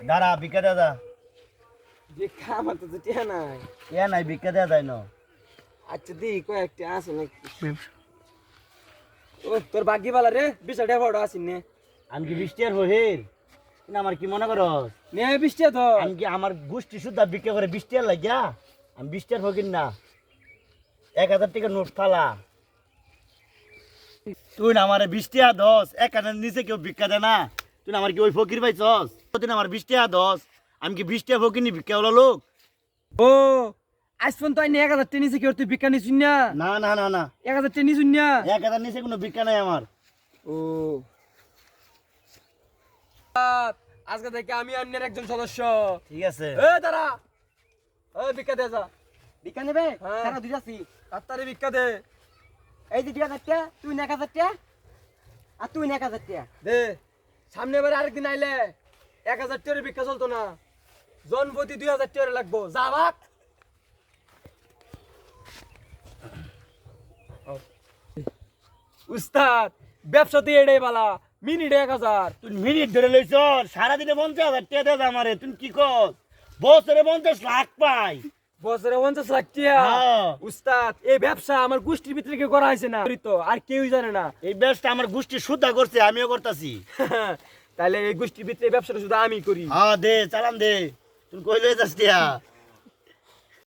দাঁড়া ভিক্ষা দেওয়া যা। ভিক্ষা আমার তো টিয়া নাই। ইয়া নাই ভিক্ষা দেওয়া যায় না। আচ্ছা দি কয়েকটা আছে নাকি? ও তোর ভাগ্যি বালা রে 20 টাকা বড় আসিন নে। আমি কি 20 টাকার হহির আমার কি মনে করস নে 20 টাকা তো। আমি কি আমার গোষ্ঠী শুদ্ধা ভিক্ষা করে 20 টাকা লাগিয়া আমি 20 টাকার ফকির না 1000 টাকার নোট ফালা তুই না আমার 20 টাকা দস 1000 নিচে কেউ ভিক্ষা দেয় না তুই না আমার কি ওই ফকির পাইছস তুই না আমার 20 টাকা দস আমি কি 20 টাকা ফকির নি ভিক্ষা ওলা লোক ও আইসফোন তো আইনে 1000 টাকা নিছে কি তুই ভিক্ষা নিছিস না? না না না না 1000 টাকা নিছিস না? 1000 নিচে কোনো ভিক্ষা নাই আমার। ও আজকে থেকে আমি অন্যের একজন সদস্য। ঠিক আছে এ দাঁড়া, ও ভিক্ষা দে যা। ভিক্ষা নেবে? হ্যাঁ। সারা দুই আছি। তাড়াতাড়ি ভিক্ষা দে। এই যে 2000 টাকা, তুই 1000 টাকা, আর তুই 1000 টাকা। দে সামনে এবারে আরেকদিন আইলে 1000 টাকার ভিক্ষা চলতো না, জনপ্রতি 2000 টাকা লাগবো। যা ভাগ। উস্তাদ ব্যবসাতে এড়ে বালা মিনিটে 1000। তুই মিনিট ধরে লইছ সারাদিনে 50,000 টাকা দেয় আমারে তুই কি কর বছরে 50 লাখ পাই বছরে 50 লাখ টাকা। হ্যাঁ। উস্তাদ এই ব্যবসা আমার গোষ্ঠীর ভিতরে কেউ করা হয়েছে না তো, আর কেউই জানে না। এই ব্যবসা আমার গোষ্ঠী শুদ্ধা করছে আমিও করতেছি। তাহলে এই গোষ্ঠীর ভিতরে ব্যবসাটা শুধু আমি করি। হ্যাঁ দে চালান দে তুই কই লই যাস টিয়া